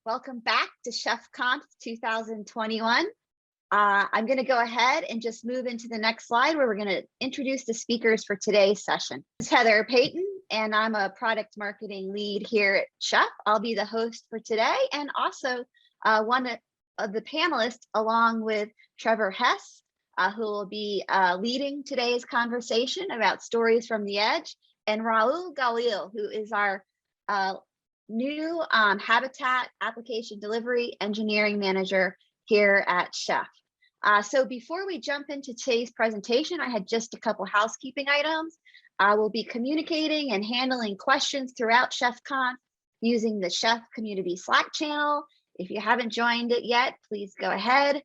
Welcome back to ChefConf 2021. I'm going to go ahead and just move into the next slide where we're going to introduce the speakers for today's session. This is Heather Payton, and I'm a product marketing lead here at Chef. I'll be the host for today and also one of the panelists along with Trevor Hess, who will be leading today's conversation about stories from the edge, and Raul Galil, who is our new Habitat Application Delivery Engineering Manager here at Chef. So before we jump into today's presentation, I had just a couple housekeeping items. I will be communicating and handling questions throughout ChefConf using the Chef Community Slack channel. If you haven't joined it yet, please go ahead.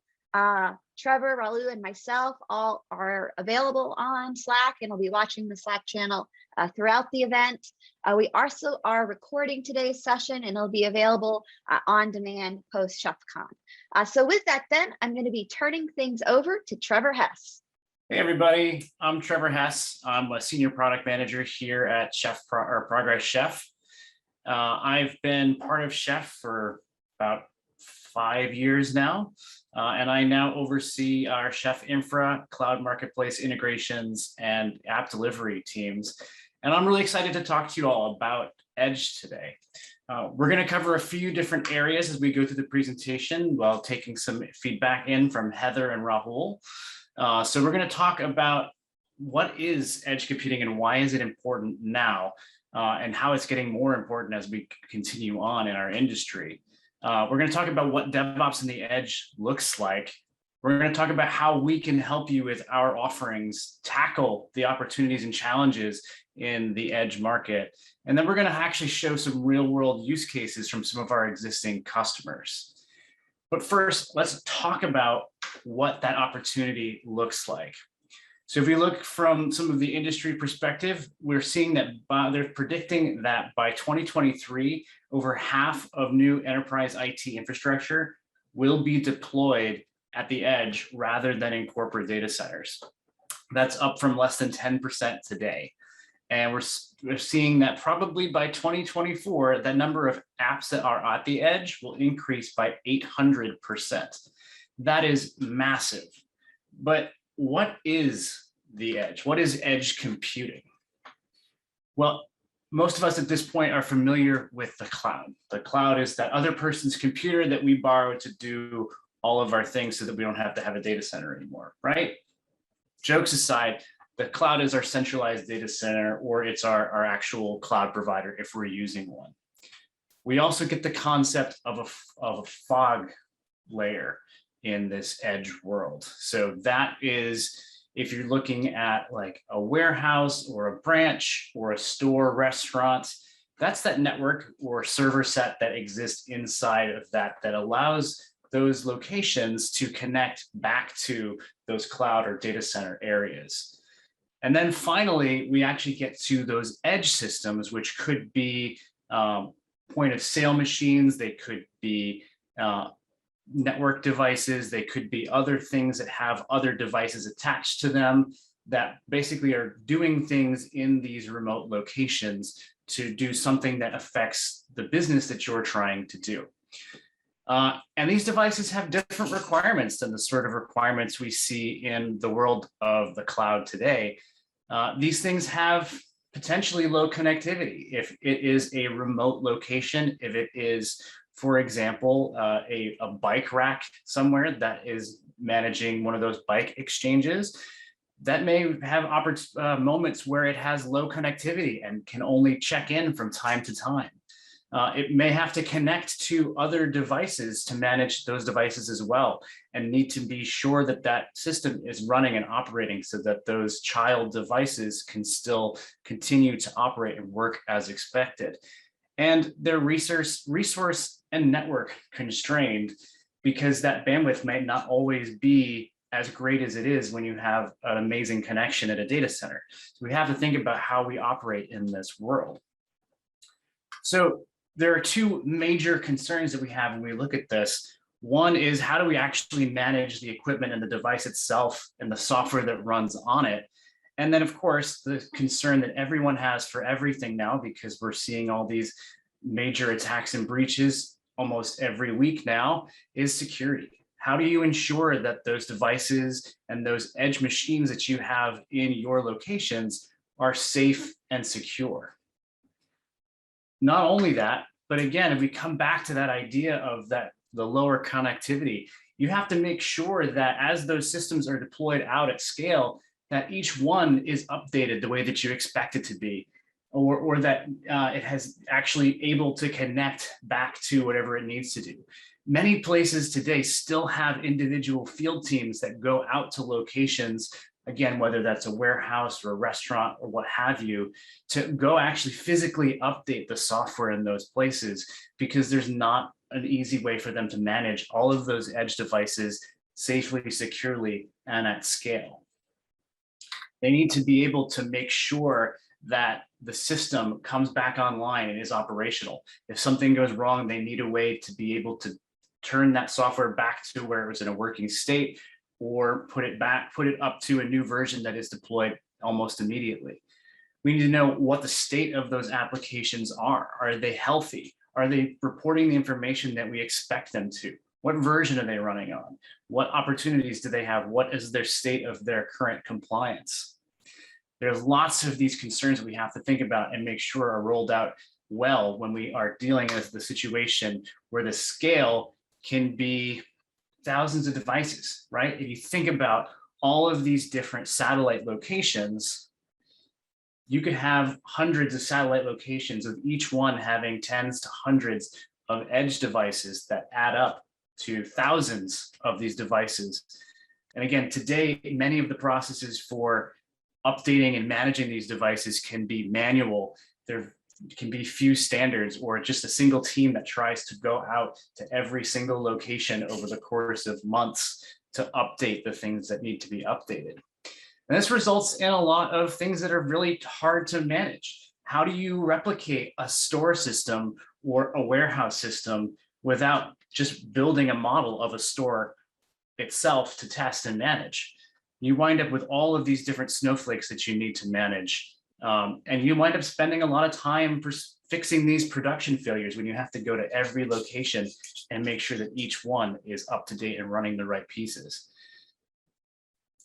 Trevor, Raul, and myself all are available on Slack, and we'll be watching the Slack channel throughout the event. We also are recording today's session, and it'll be available on demand post ChefConf. So with that then, I'm going to be turning things over to Trevor Hess. Hey everybody, I'm Trevor Hess. I'm a senior product manager here at Progress Chef. I've been part of Chef for about 5 years now, and I now oversee our Chef Infra, Cloud Marketplace integrations, and app delivery teams. And I'm really excited to talk to you all about Edge today. We're going to cover a few different areas as we go through the presentation while taking some feedback in from Heather and Rahul. So we're going to talk about what is edge computing and why is it important now, and how it's getting more important as we continue on in our industry. We're going to talk about what DevOps in the edge looks like. We're going to talk about how we can help you with our offerings tackle the opportunities and challenges in the edge market. And then we're going to actually show some real world use cases from some of our existing customers. But first, let's talk about what that opportunity looks like. So if we look from some of the industry perspective, we're seeing that they're predicting that by 2023, over half of new enterprise IT infrastructure will be deployed at the edge rather than in corporate data centers. That's up from less than 10% today. And we're seeing that probably by 2024, that number of apps that are at the edge will increase by 800%. That is massive. But what is the edge? What is edge computing? Well, most of us at this point are familiar with the cloud. The cloud is that other person's computer that we borrow to do all of our things so that we don't have to have a data center anymore, right? Jokes aside, the cloud is our centralized data center, or it's our actual cloud provider if we're using one. We also get the concept of a fog layer in this edge world. So that is, if you're looking at like a warehouse or a branch or a store, restaurant, that's that network or server set that exists inside of that allows those locations to connect back to those cloud or data center areas. And then finally, we actually get to those edge systems, which could be point of sale machines, they could be network devices, they could be other things that have other devices attached to them that basically are doing things in these remote locations to do something that affects the business that you're trying to do. And these devices have different requirements than the sort of requirements we see in the world of the cloud today. These things have potentially low connectivity if it is a remote location, if it is, for example, a bike rack somewhere that is managing one of those bike exchanges, that may have moments where it has low connectivity and can only check in from time to time. It may have to connect to other devices to manage those devices as well, and need to be sure that that system is running and operating so that those child devices can still continue to operate and work as expected. And they're resource and network constrained because that bandwidth might not always be as great as it is when you have an amazing connection at a data center. So we have to think about how we operate in this world. So there are two major concerns that we have when we look at this. One is, how do we actually manage the equipment and the device itself and the software that runs on it? And then, of course, the concern that everyone has for everything now, because we're seeing all these major attacks and breaches, almost every week now is security. How do you ensure that those devices and those edge machines that you have in your locations are safe and secure? Not only that, but again, if we come back to that idea of the lower connectivity, you have to make sure that as those systems are deployed out at scale, that each one is updated the way that you expect it to be, or that it has actually able to connect back to whatever it needs to do. Many places today still have individual field teams that go out to locations, again, whether that's a warehouse or a restaurant or what have you, to go actually physically update the software in those places, because there's not an easy way for them to manage all of those edge devices safely, securely, and at scale. They need to be able to make sure that the system comes back online and is operational. If something goes wrong, they need a way to be able to turn that software back to where it was in a working state, or put it up to a new version that is deployed almost immediately. We need to know what the state of those applications are. Are they healthy? Are they reporting the information that we expect them to? What version are they running on? What opportunities do they have? What is their state of their current compliance? There's lots of these concerns we have to think about and make sure are rolled out well when we are dealing with the situation where the scale can be thousands of devices, right? If you think about all of these different satellite locations, you could have hundreds of satellite locations, with each one having tens to hundreds of edge devices that add up to thousands of these devices. And again, today, many of the processes for updating and managing these devices can be manual. There can be few standards, or just a single team that tries to go out to every single location over the course of months to update the things that need to be updated. And this results in a lot of things that are really hard to manage. How do you replicate a store system or a warehouse system without just building a model of a store itself to test and manage? You wind up with all of these different snowflakes that you need to manage. And you wind up spending a lot of time fixing these production failures when you have to go to every location and make sure that each one is up to date and running the right pieces.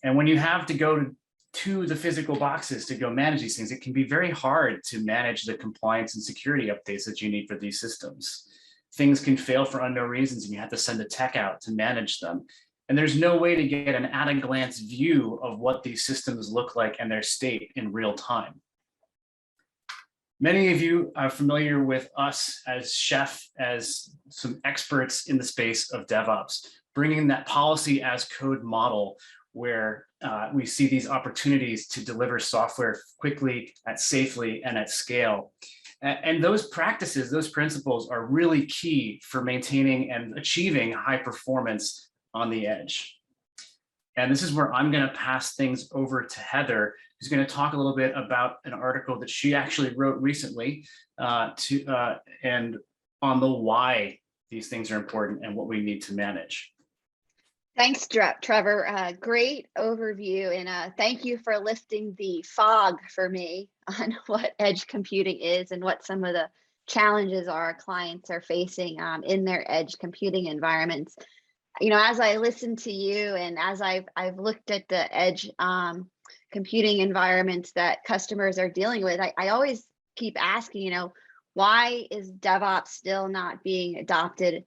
And when you have to go to the physical boxes to go manage these things, it can be very hard to manage the compliance and security updates that you need for these systems. Things can fail for unknown reasons, and you have to send a tech out to manage them. And there's no way to get an at-a-glance view of what these systems look like and their state in real time. Many of you are familiar with us as Chef, as some experts in the space of DevOps, bringing that policy as code model where we see these opportunities to deliver software quickly, safely, and at scale. And those practices, those principles are really key for maintaining and achieving high performance on the edge. And this is where I'm going to pass things over to Heather, who's going to talk a little bit about an article that she actually wrote recently and on the why these things are important and what we need to manage. Thanks, Trevor. Great overview, and thank you for lifting the fog for me on what edge computing is and what some of the challenges our clients are facing in their edge computing environments. You know, as I listen to you and as I've looked at the edge computing environments that customers are dealing with, I always keep asking, you know, why is DevOps still not being adopted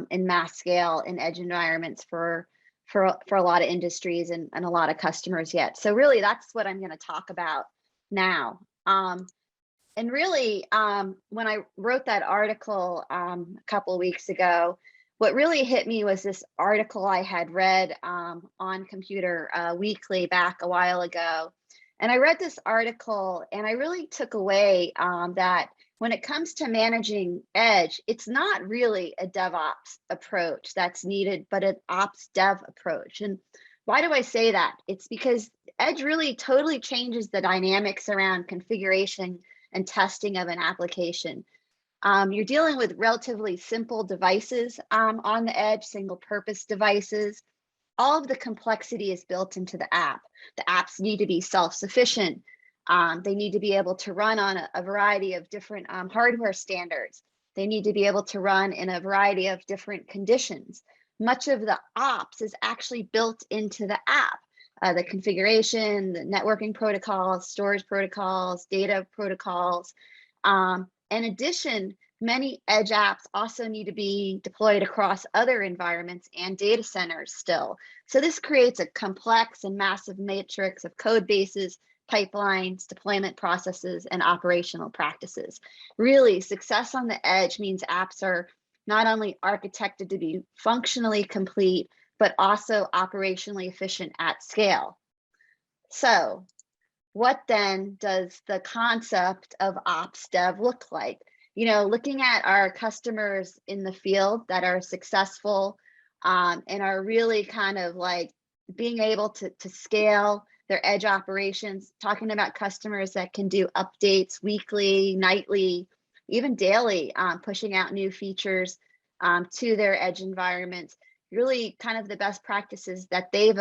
in mass scale in edge environments for a lot of industries and a lot of customers yet? So really, that's what I'm going to talk about now. And really, when I wrote that article a couple of weeks ago, what really hit me was this article I had read on Computer Weekly back a while ago. And I read this article and I really took away that when it comes to managing edge, it's not really a DevOps approach that's needed, but an ops dev approach. And why do I say that? It's because edge really totally changes the dynamics around configuration and testing of an application. You're dealing with relatively simple devices on the edge, single purpose devices. All of the complexity is built into the app. The apps need to be self-sufficient. They need to be able to run on a variety of different hardware standards. They need to be able to run in a variety of different conditions. Much of the ops is actually built into the app. The configuration, the networking protocols, storage protocols, data protocols. In addition, many edge apps also need to be deployed across other environments and data centers still. So this creates a complex and massive matrix of code bases, pipelines, deployment processes, and operational practices. Really, success on the edge means apps are not only architected to be functionally complete, but also operationally efficient at scale. So what then does the concept of ops dev look like? You know, looking at our customers in the field that are successful and are really kind of like being able to scale their edge operations, talking about customers that can do updates weekly, nightly, even daily, pushing out new features to their edge environments, really kind of the best practices that they've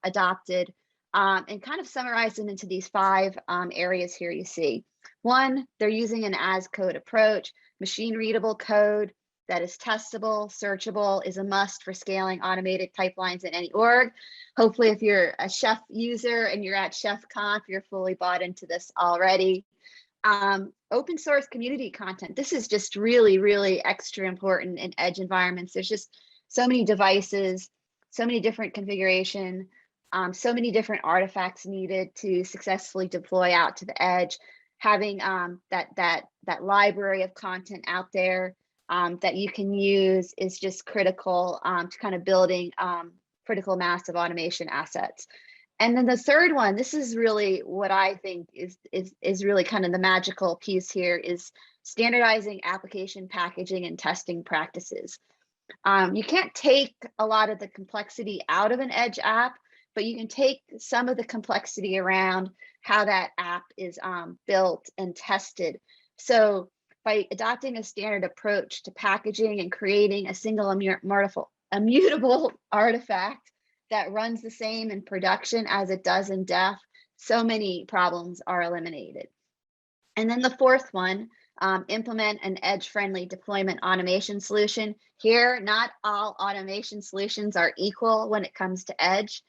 adopted, and kind of summarize them into these 5 areas here you see. 1, they're using an as code approach. Machine readable code that is testable, searchable is a must for scaling automated pipelines in any org. Hopefully, if you're a Chef user and you're at Chef Conf, you're fully bought into this already. Open source community content. This is just really, really extra important in edge environments. There's just so many devices, so many different configuration, so many different artifacts needed to successfully deploy out to the edge. Having that library of content out there that you can use is just critical to kind of building critical mass of automation assets. And then the third one, this is really what I think is really kind of the magical piece here, is standardizing application packaging and testing practices. You can't take a lot of the complexity out of an edge app, but you can take some of the complexity around how that app is built and tested. So by adopting a standard approach to packaging and creating a single immutable artifact that runs the same in production as it does in dev, so many problems are eliminated. And then the fourth one, implement an edge-friendly deployment automation solution. Here, not all automation solutions are equal when it comes to edge.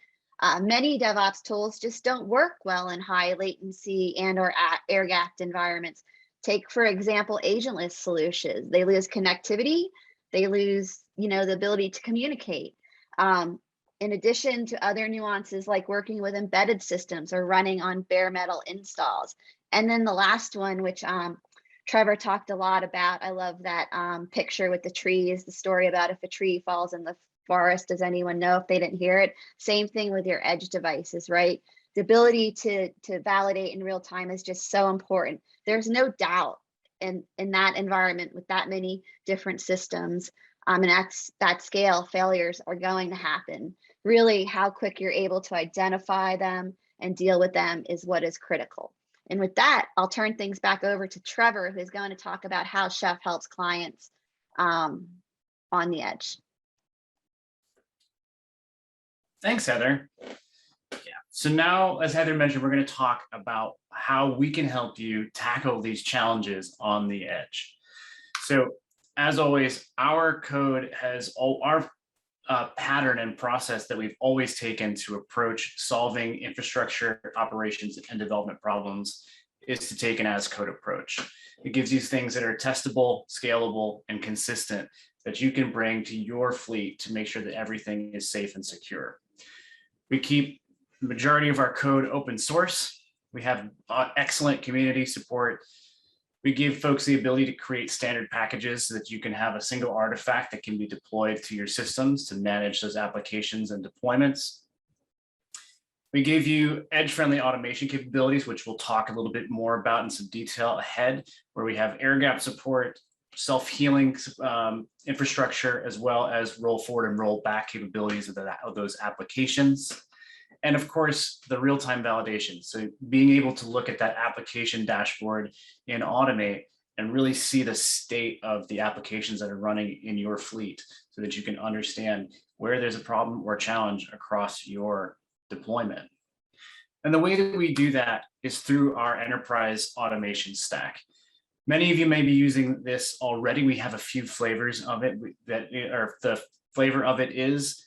Many DevOps tools just don't work well in high latency and or air-gapped environments. Take, for example, agentless solutions. They lose connectivity. They lose, the ability to communicate. In addition to other nuances like working with embedded systems or running on bare metal installs. And then the last one, which Trevor talked a lot about, I love that picture with the trees, the story about if a tree falls in the forest, does anyone know if they didn't hear it? Same thing with your edge devices, right? The ability to validate in real time is just so important. There's no doubt in that environment with that many different systems, and at that scale, failures are going to happen. Really, how quick you're able to identify them and deal with them is what is critical. And with that, I'll turn things back over to Trevor, who's going to talk about how Chef helps clients on the edge. Thanks, Heather. Yeah. So now, as Heather mentioned, we're going to talk about how we can help you tackle these challenges on the edge. So as always, our code has all our pattern and process that we've always taken to approach solving infrastructure operations and development problems is to take an as code approach. It gives you things that are testable, scalable, and consistent that you can bring to your fleet to make sure that everything is safe and secure. We keep the majority of our code open source. We have excellent community support. We give folks the ability to create standard packages so that you can have a single artifact that can be deployed to your systems to manage those applications and deployments. We gave you edge-friendly automation capabilities, which we'll talk a little bit more about in some detail ahead, where we have air-gap support, self-healing infrastructure, as well as roll forward and roll back capabilities of those applications. And of course, the real-time validation. So being able to look at that application dashboard in Automate and really see the state of the applications that are running in your fleet so that you can understand where there's a problem or challenge across your deployment. And the way that we do that is through our enterprise automation stack. Many of you may be using this already. We have a few flavors of it or the flavor of it is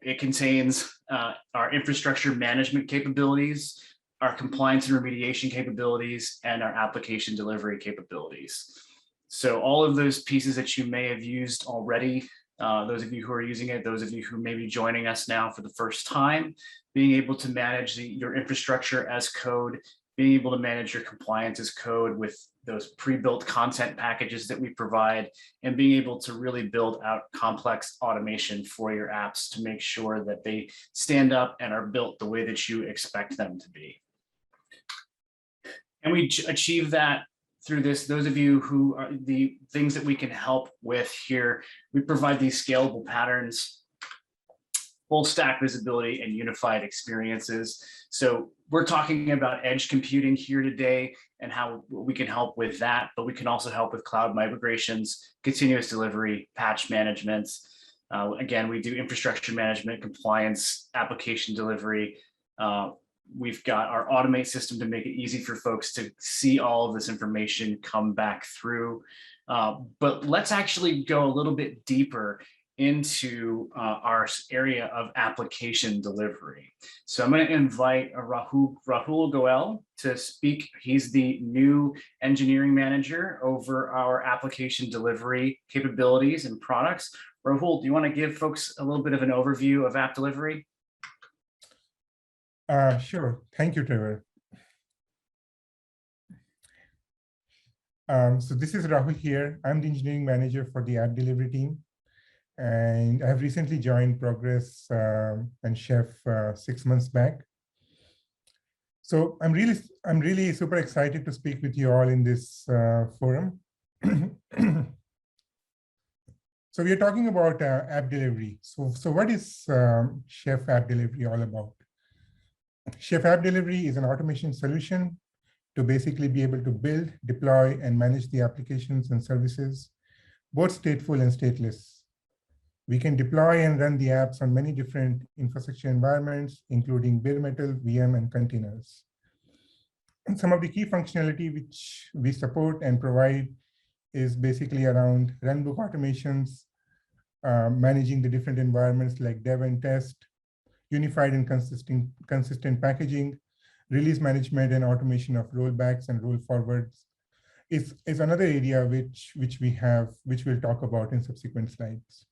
it contains our infrastructure management capabilities, our compliance and remediation capabilities, and our application delivery capabilities. So all of those pieces that you may have used already, those of you who are using it, those of you who may be joining us now for the first time, being able to manage your infrastructure as code, being able to manage your compliance as code with those pre-built content packages that we provide, and being able to really build out complex automation for your apps to make sure that they stand up and are built the way that you expect them to be. And we achieve that through this. Those of you who are the things that we can help with here, we provide these scalable patterns, full stack visibility, and unified experiences. So we're talking about edge computing here today and how we can help with that, but we can also help with cloud migrations, continuous delivery, patch management. Again, we do infrastructure management, compliance, application delivery. We've got our automate system to make it easy for folks to see all of this information come back through. But let's actually go a little bit deeper into our area of application delivery. So I'm going to invite Rahul Goel to speak. He's the new engineering manager over our application delivery capabilities and products. Rahul, do you want to give folks a little bit of an overview of app delivery? Sure. Thank you, Trevor. So this is Rahul here. I'm the engineering manager for the app delivery team. And I have recently joined Progress and Chef 6 months back. So I'm really super excited to speak with you all in this forum. So we are talking about app delivery. So what is Chef App Delivery all about? Chef App Delivery is an automation solution to basically be able to build, deploy, and manage the applications and services, both stateful and stateless. We can deploy and run the apps on many different infrastructure environments, including bare metal, VM, and containers. And some of the key functionality which we support and provide is basically around runbook automations, managing the different environments like dev and test, unified and consistent packaging, release management and automation of rollbacks and roll forwards is another area which we'll talk about in subsequent slides.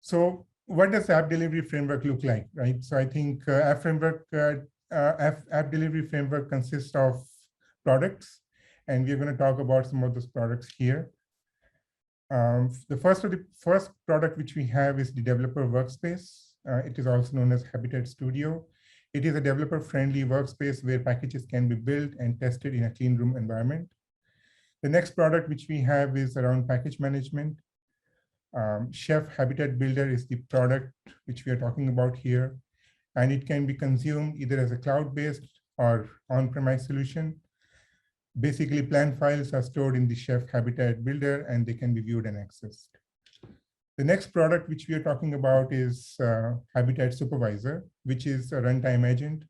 So what does app delivery framework look like, right? So I think app delivery framework consists of products, and we're going to talk about some of those products here. The first product which we have is the developer workspace. It is also known as Habitat Studio. It is a developer-friendly workspace where packages can be built and tested in a clean room environment. The next product which we have is around package management. Chef Habitat Builder is the product which we are talking about here, and it can be consumed either as a cloud-based or on-premise solution. Basically, plan files are stored in the Chef Habitat Builder, and they can be viewed and accessed. The next product which we are talking about is Habitat Supervisor, which is a runtime agent.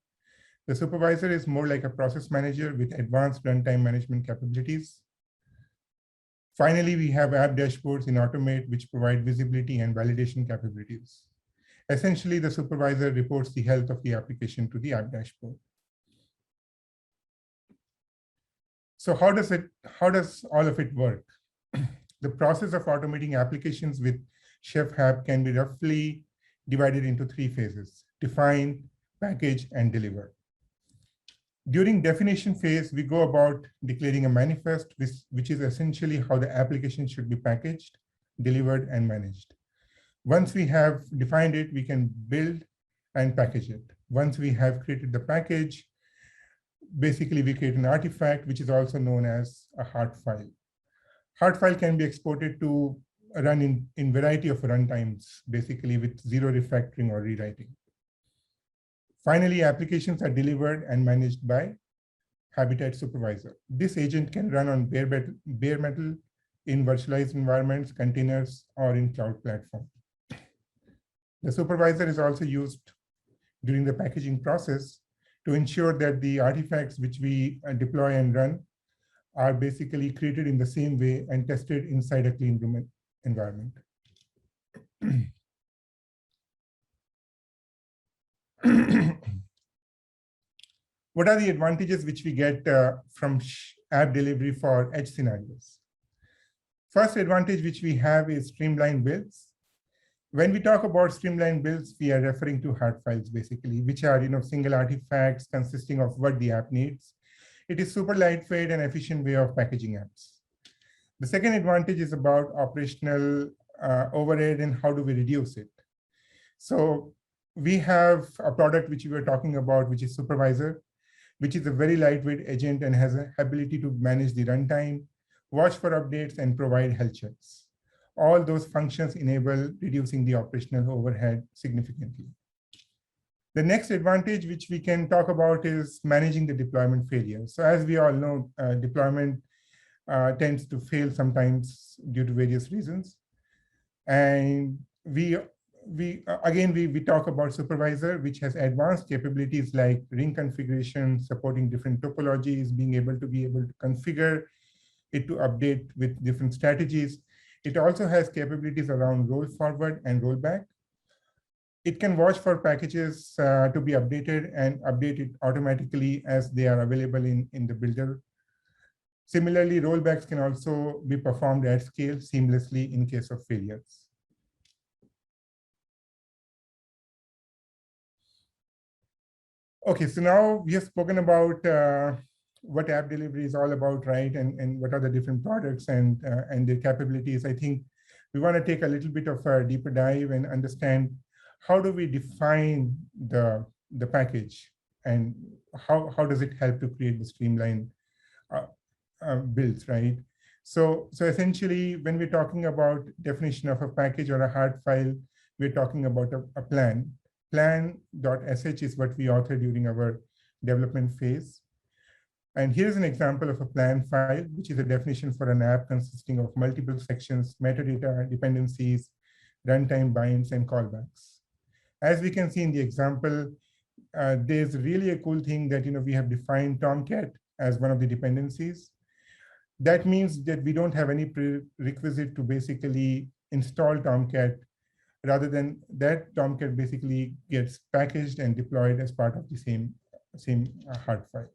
The supervisor is more like a process manager with advanced runtime management capabilities. Finally, we have app dashboards in Automate, which provide visibility and validation capabilities. Essentially, the supervisor reports the health of the application to the app dashboard. So how does all of it work? The process of automating applications with Chef App can be roughly divided into 3 phases: define, package, and deliver. During definition phase, we go about declaring a manifest, which is essentially how the application should be packaged, delivered, and managed. Once we have defined it, we can build and package it. Once we have created the package, basically we create an artifact, which is also known as a hard file. Hard file can be exported to run in variety of runtimes, basically with zero refactoring or rewriting. Finally, applications are delivered and managed by Habitat Supervisor. This agent can run on bare metal in virtualized environments, containers, or in cloud platform. The supervisor is also used during the packaging process to ensure that the artifacts which we deploy and run are basically created in the same way and tested inside a clean room environment. What are the advantages which we get from app delivery for edge scenarios? First advantage which we have is streamlined builds. When we talk about streamlined builds, we are referring to hard files basically, which are single artifacts consisting of what the app needs. It is super lightweight and efficient way of packaging apps. The second advantage is about operational overhead and how do we reduce it. So we have a product which we were talking about, which is Supervisor, which is a very lightweight agent and has an ability to manage the runtime, watch for updates, and provide health checks. All those functions enable reducing the operational overhead significantly. The next advantage which we can talk about is managing the deployment failure. So as we all know, deployment tends to fail sometimes due to various reasons. And we talk about Supervisor, which has advanced capabilities like ring configuration, supporting different topologies, being able to configure it to update with different strategies. It also has capabilities around roll forward and rollback. It can watch for packages to be updated and update it automatically as they are available in the builder. Similarly, rollbacks can also be performed at scale seamlessly in case of failures. Okay, so now we have spoken about what app delivery is all about, right? And what are the different products and their capabilities. I think we want to take a little bit of a deeper dive and understand how do we define the package and how does it help to create the streamlined builds, right? So essentially, when we're talking about definition of a package or a hard file, we're talking about a plan. Plan.sh is what we authored during our development phase. And here's an example of a plan file, which is a definition for an app consisting of multiple sections, metadata, dependencies, runtime binds, and callbacks. As we can see in the example, there's really a cool thing that we have defined Tomcat as one of the dependencies. That means that we don't have any prerequisite to basically install Tomcat. Rather than that, Tomcat basically gets packaged and deployed as part of the same hard file.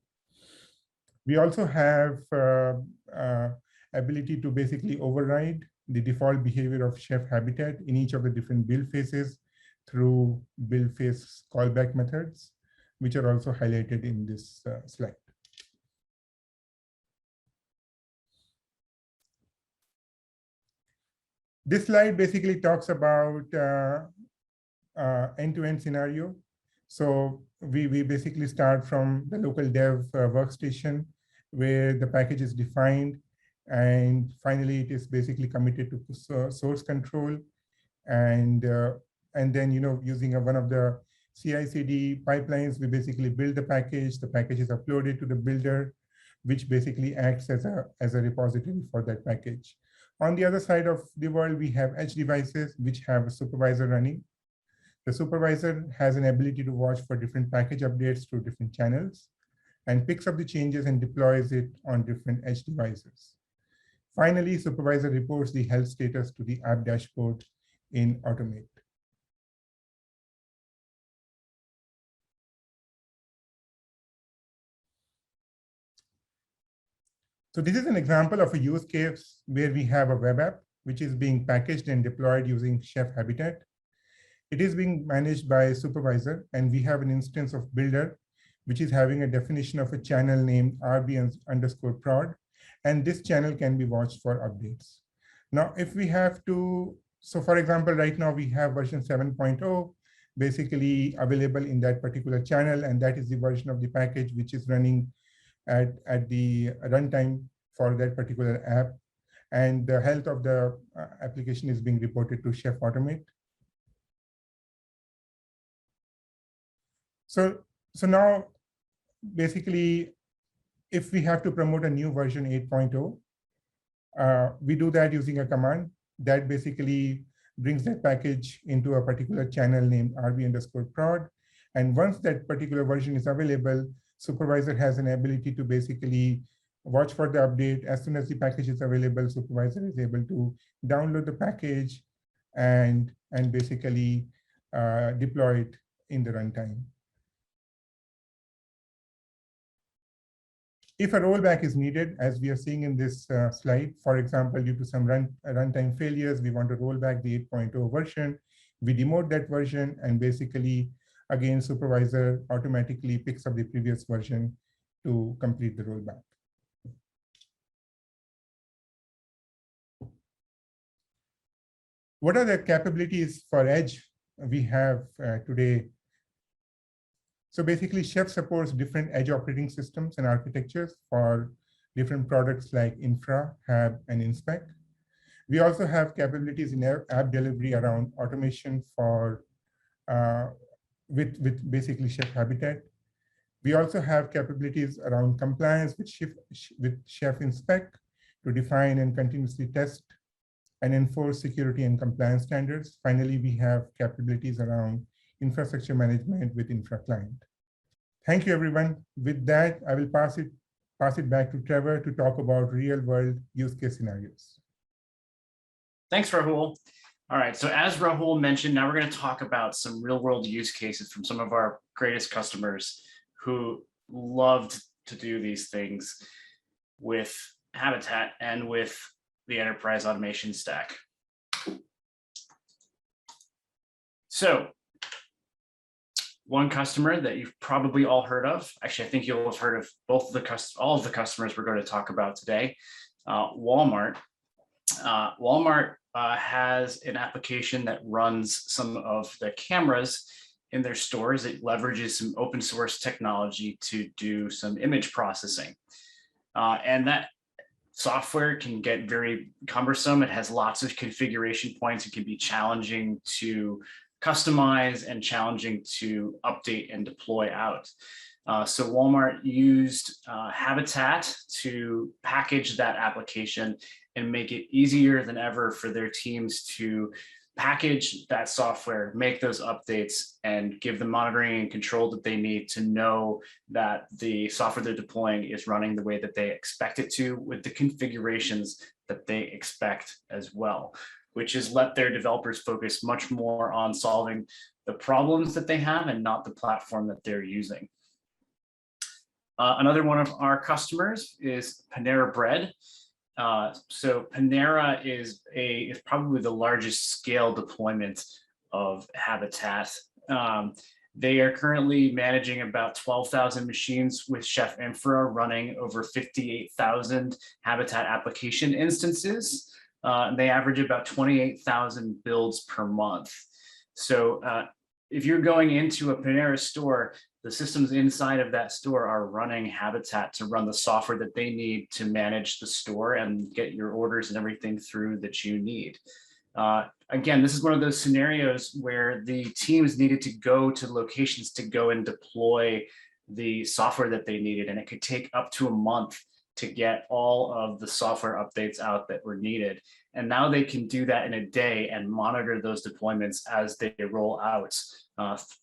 We also have ability to basically override the default behavior of Chef Habitat in each of the different build phases through build phase callback methods, which are also highlighted in this slide. This slide basically talks about end-to-end scenario. So we basically start from the local dev workstation where the package is defined, and finally it is basically committed to source control, and then using one of the CI/CD pipelines, we basically build the package. The package is uploaded to the builder, which basically acts as a repository for that package. On the other side of the world, we have edge devices which have a supervisor running. The supervisor has an ability to watch for different package updates through different channels and picks up the changes and deploys it on different edge devices. Finally, supervisor reports the health status to the app dashboard in Automate. So this is an example of a use case where we have a web app, which is being packaged and deployed using Chef Habitat. It is being managed by a supervisor, and we have an instance of builder, which is having a definition of a channel named RB_prod, and this channel can be watched for updates. Now, if we have to, so for example, right now we have version 7.0 basically available in that particular channel, and that is the version of the package which is running at the runtime for that particular app, and the health of the application is being reported to Chef Automate. So now, basically, if we have to promote a new version 8.0, we do that using a command that basically brings that package into a particular channel named RB_prod. And once that particular version is available, supervisor has an ability to basically watch for the update. As soon as the package is available, supervisor is able to download the package and basically deploy it in the runtime. If a rollback is needed, as we are seeing in this slide, for example, due to some runtime failures, we want to roll back the 8.0 version. We demote that version, and basically, again, supervisor automatically picks up the previous version to complete the rollback. What are the capabilities for Edge we have today? So basically, Chef supports different Edge operating systems and architectures for different products like Infra, Hab, and Inspect. We also have capabilities in app delivery around automation for with basically Chef Habitat. We also have capabilities around compliance with Chef Inspect to define and continuously test and enforce security and compliance standards. Finally, we have capabilities around infrastructure management with Infra Client. Thank you, everyone. With that, I will pass it back to Trevor to talk about real-world use case scenarios. Thanks, Rahul. All right, so as Rahul mentioned, now we're going to talk about some real-world use cases from some of our greatest customers who loved to do these things with Habitat and with the enterprise automation stack. So one customer that you've probably all heard of, actually, I think you'll have heard of all of the customers we're going to talk about today, Walmart. Walmart has an application that runs some of the cameras in their stores. It leverages some open source technology to do some image processing. And that software can get very cumbersome. It has lots of configuration points. It can be challenging to customize and challenging to update and deploy out. So Walmart used Habitat to package that application and make it easier than ever for their teams to package that software, make those updates, and give the monitoring and control that they need to know that the software they're deploying is running the way that they expect it to, with the configurations that they expect as well, which has let their developers focus much more on solving the problems that they have and not the platform that they're using. Another one of our customers is Panera Bread. So Panera is probably the largest scale deployment of Habitat. They are currently managing about 12,000 machines with Chef Infra, running over 58,000 Habitat application instances. They average about 28,000 builds per month. So if you're going into a Panera store, the systems inside of that store are running Habitat to run the software that they need to manage the store and get your orders and everything through that you need. Again, this is one of those scenarios where the teams needed to go to locations to go and deploy the software that they needed, and it could take up to a month to get all of the software updates out that were needed. And now they can do that in a day and monitor those deployments as they roll out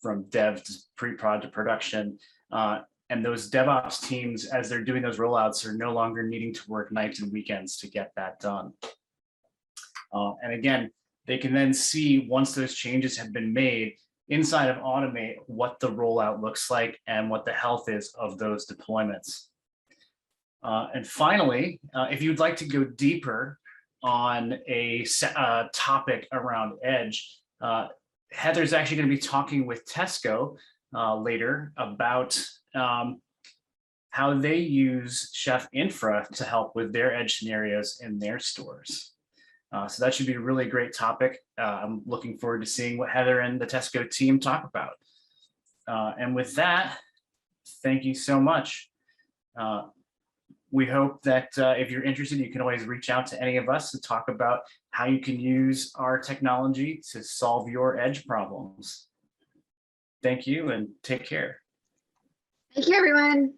from dev to pre-prod to production. And those DevOps teams, as they're doing those rollouts, are no longer needing to work nights and weekends to get that done. And again, they can then see, once those changes have been made inside of Automate, what the rollout looks like and what the health is of those deployments. And finally, if you'd like to go deeper on a topic around Edge, Heather's actually going to be talking with Tesco later about how they use Chef Infra to help with their Edge scenarios in their stores. So that should be a really great topic. I'm looking forward to seeing what Heather and the Tesco team talk about. And with that, thank you so much. We hope that if you're interested, you can always reach out to any of us to talk about how you can use our technology to solve your Edge problems. Thank you and take care. Thank you, everyone.